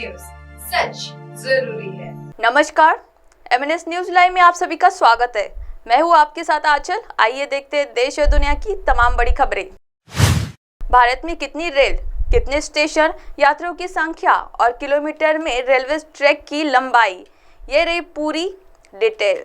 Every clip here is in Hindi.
न्यूज, सच जरूरी है। नमस्कार, MNS न्यूज लाइव में आप सभी का स्वागत है। मैं हूँ आपके साथ आंचल। आइए देखते हैं देश और दुनिया की तमाम बड़ी खबरें। भारत में कितनी रेल, कितने स्टेशन, यात्रियों की संख्या और किलोमीटर में रेलवे ट्रैक की लंबाई, ये रही पूरी डिटेल।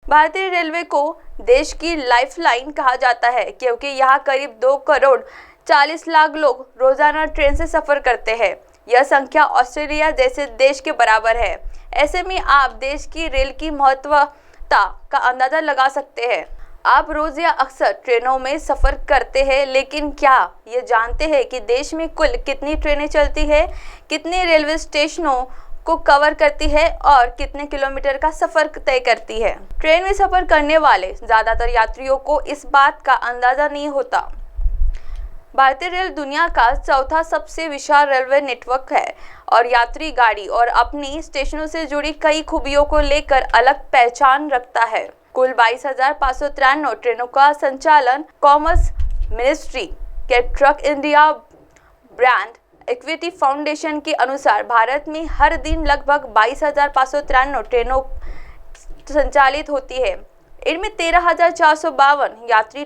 भारतीय रेलवे को देश की लाइफलाइन कहा जाता है क्योंकि यहाँ करीब 2 करोड़ 40 लाख लोग रोजाना ट्रेन से सफर करते हैं। यह संख्या ऑस्ट्रेलिया जैसे देश के बराबर है। ऐसे में आप देश की रेल की महत्वता का अंदाजा लगा सकते हैं। आप रोज या अक्सर ट्रेनों में सफर करते हैं, लेकिन क्या ये जानते हैं कि देश में कुल कितनी ट्रेनें चलती है, कितने रेलवे स्टेशनों को कवर करती है और कितने किलोमीटर का सफर तय करती है। ट्रेन में सफर करने वाले ज्यादातर यात्रियों को इस बात का अंदाजा नहीं होता। भारतीय रेल दुनिया का चौथा सबसे विशाल रेलवे नेटवर्क है और यात्री गाड़ी और अपनी स्टेशनों से जुड़ी कई खूबियों को लेकर अलग पहचान रखता है। कुल 22,593 ट्रेनों का संचालन कॉमर्स मिनिस्ट्री के truck India brand equity foundation के अनुसार भारत में हर दिन लगभग 22,593 ट्रेनों संचालित होती है। इनमें 13,452 यात्री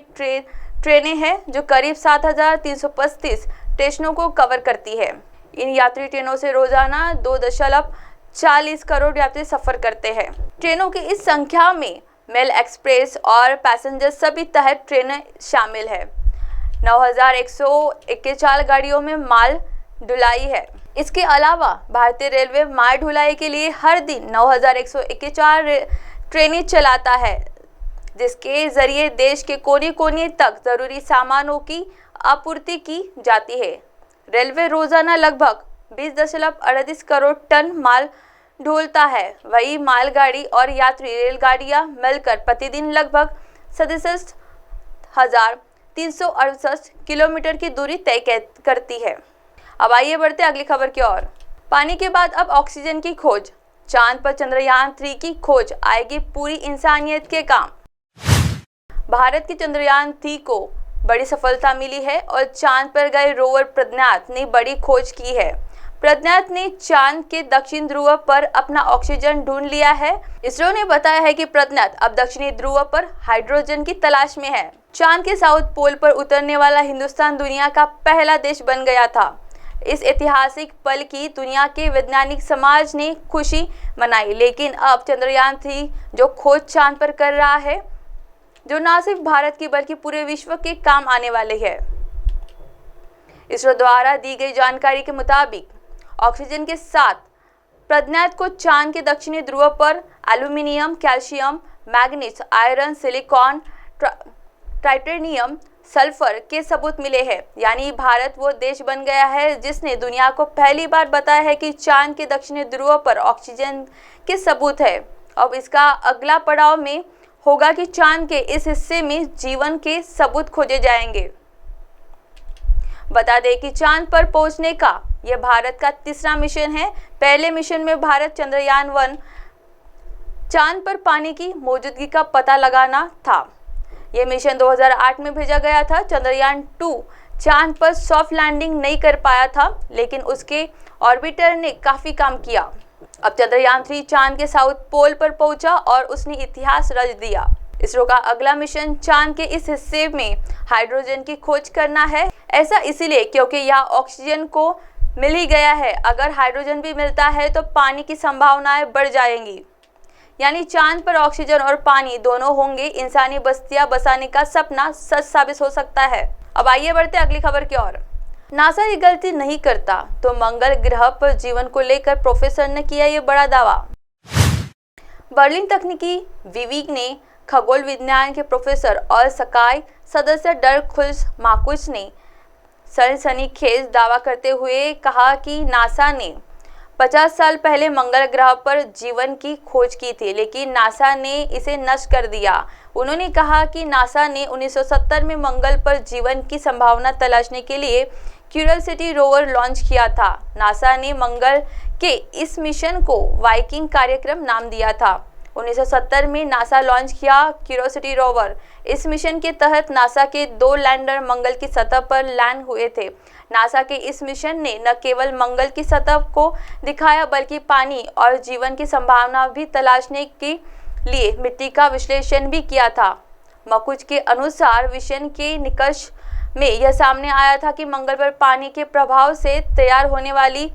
ट्रेनें हैं जो करीब 7,335 स्टेशनों को कवर करती है। इन यात्री ट्रेनों से रोजाना 2.40 करोड़ यात्री सफर करते हैं। ट्रेनों की इस संख्या में मेल एक्सप्रेस और पैसेंजर सभी तहत ट्रेनें शामिल है। 9,141 गाड़ियों में माल ढुलाई है। इसके अलावा भारतीय रेलवे माल ढुलाई के लिए हर दिन 9,141 ट्रेनें चलाता है, जिसके जरिए देश के कोने कोने तक जरूरी सामानों की आपूर्ति की जाती है। रेलवे रोजाना लगभग 20.38 करोड़ टन माल ढोलता है। वही मालगाड़ी और यात्री रेलगाड़ियां मिलकर प्रतिदिन लगभग 67,368 किलोमीटर की दूरी तय करती है। अब आइए बढ़ते अगली खबर की ओर। पानी के बाद अब ऑक्सीजन की खोज। चांद पर चंद्रयान 3 की खोज आएगी पूरी इंसानियत के काम। भारत के चंद्रयान 3 को बड़ी सफलता मिली है और चांद पर गए रोवर प्रज्ञात ने बड़ी खोज की है। प्रज्ञात ने चांद के दक्षिण ध्रुव पर अपना ऑक्सीजन ढूंढ लिया है। इसरो ने बताया है कि प्रज्ञात अब दक्षिणी ध्रुव पर हाइड्रोजन की तलाश में है। चांद के साउथ पोल पर उतरने वाला हिंदुस्तान दुनिया का पहला देश बन गया था। इस ऐतिहासिक पल की दुनिया के वैज्ञानिक समाज ने खुशी मनाई, लेकिन अब चंद्रयान 3 जो खोज चांद पर कर रहा है, जो न सिर्फ भारत की बल्कि पूरे विश्व के काम आने वाले है। इसरो द्वारा दी गई जानकारी के मुताबिक ऑक्सीजन के साथ प्रज्ञात को चांद के दक्षिणी ध्रुव पर aluminium, calcium, manganese, iron, silicon, titanium, sulphur के सबूत मिले हैं। यानी भारत वो देश बन गया है जिसने दुनिया को पहली बार बताया है कि चांद के दक्षिणी ध्रुव पर ऑक्सीजन के सबूत है। अब इसका अगला पड़ाव में होगा कि चांद के इस हिस्से में जीवन के सबूत खोजे जाएंगे। बता दें कि चांद पर पहुंचने का यह भारत का तीसरा मिशन है। पहले मिशन में भारत चंद्रयान 1 चांद पर पानी की मौजूदगी का पता लगाना था। यह मिशन 2008 में भेजा गया था। चंद्रयान 2 चांद पर सॉफ्ट लैंडिंग नहीं कर पाया था, लेकिन उसके ऑर्बिटर ने काफी काम किया। अब चंद्रयान 3 चांद के साउथ पोल पर पहुंचा और उसने इतिहास रच दिया। इसरो का अगला मिशन चांद के इस हिस्से में हाइड्रोजन की खोज करना है। ऐसा इसीलिए क्योंकि यहाँ ऑक्सीजन को मिल ही गया है। अगर हाइड्रोजन भी मिलता है तो पानी की संभावनाएं बढ़ जाएंगी। यानी चांद पर ऑक्सीजन और पानी दोनों होंगे। इंसानी बस्तियां बसाने का सपना सच साबित हो सकता है। अब आइए बढ़ते अगली खबर की ओर। नासा ये गलती नहीं करता तो मंगल ग्रह पर जीवन को लेकर प्रोफेसर ने किया ये बड़ा दावा। बर्लिन तकनीकी विवीक ने खगोल विज्ञान के प्रोफेसर और स्काई सदस्य डर्क मार्कुस ने सनसनीखेज दावा करते हुए कहा कि नासा ने 50 साल पहले मंगल ग्रह पर जीवन की खोज की थी, लेकिन नासा ने इसे नष्ट कर दिया। उन्होंने कहा कि नासा ने 1970 में मंगल पर जीवन की संभावना तलाशने के लिए क्यूरियोसिटी रोवर लॉन्च किया था। नासा ने मंगल के इस मिशन को वाइकिंग कार्यक्रम नाम दिया था। 1970 में नासा लॉन्च किया क्यूरियोसिटी रोवर। इस मिशन के तहत नासा के 2 लैंडर मंगल की सतह पर लैंड हुए थे। नासा के इस मिशन ने न केवल मंगल की सतह को दिखाया बल्कि पानी और जीवन की संभावना भी तलाशने के लिए मिट्टी का विश्लेषण भी किया था। मकुच के अनुसार मिशन के निष्कर्ष में यह सामने आया था कि मंगल पर पानी के प्रभाव से तैयार होने वाली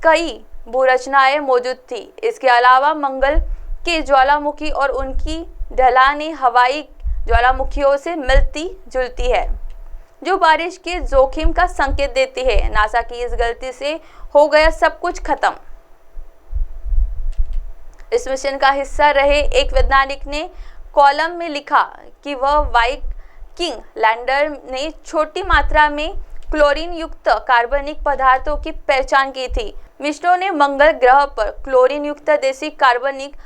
कई भूरचनाएं मौजूद थी। इसके अलावा मंगल के ज्वालामुखी और उनकी ढलानें हवाई ज्वालामुखियों से मिलती जुलती है, जो बारिश के जोखिम का संकेत देती है। नासा की इस गलती से हो गया सब कुछ खत्म। इस मिशन का हिस्सा रहे एक वैज्ञानिक ने कॉलम में लिखा कि वह वाइकिंग लैंडर ने छोटी मात्रा में क्लोरीन युक्त कार्बनिक पदार्थों की पहचान की थी। मिशनों ने मंगल ग्रह पर क्लोरीन युक्त देशी कार्बनिक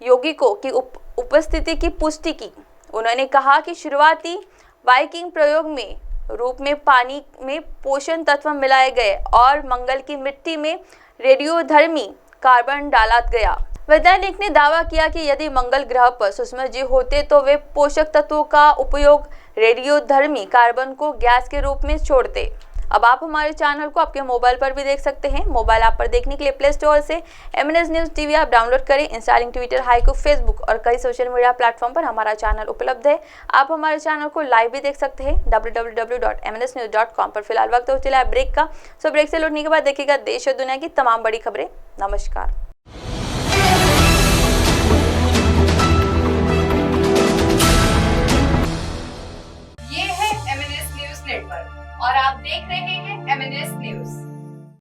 यौगिकों की उपस्थिति की पुष्टि की। उन्होंने कहा कि शुरुआती वाइकिंग प्रयोग में रूप में पानी में पोषण तत्व मिलाए गए और मंगल की मिट्टी में रेडियोधर्मी कार्बन डाला गया। वैज्ञानिक ने दावा किया कि यदि मंगल ग्रह पर सूक्ष्म जीव होते तो वे पोषक तत्वों का उपयोग रेडियोधर्मी कार्बन को गैस के रूप में छोड़ते। अब आप हमारे चैनल को आपके मोबाइल पर भी देख सकते हैं। मोबाइल ऐप पर देखने के लिए प्ले स्टोर से MNS न्यूज़ टीवी आप डाउनलोड करें। इंस्टाग्राम, ट्विटर, हाइकू, फेसबुक और कई सोशल मीडिया प्लेटफॉर्म पर हमारा चैनल उपलब्ध है। आप हमारे चैनल को लाइव भी देख सकते हैं www.mnsnews.com पर। फिलहाल वक्त हो चला है ब्रेक का, सो ब्रेक से लौटने के बाद देखिएगा देश और दुनिया की तमाम बड़ी खबरें। नमस्कार। ये है MNS न्यूज नेटवर्क और आप देख रहे हैं MNS न्यूज।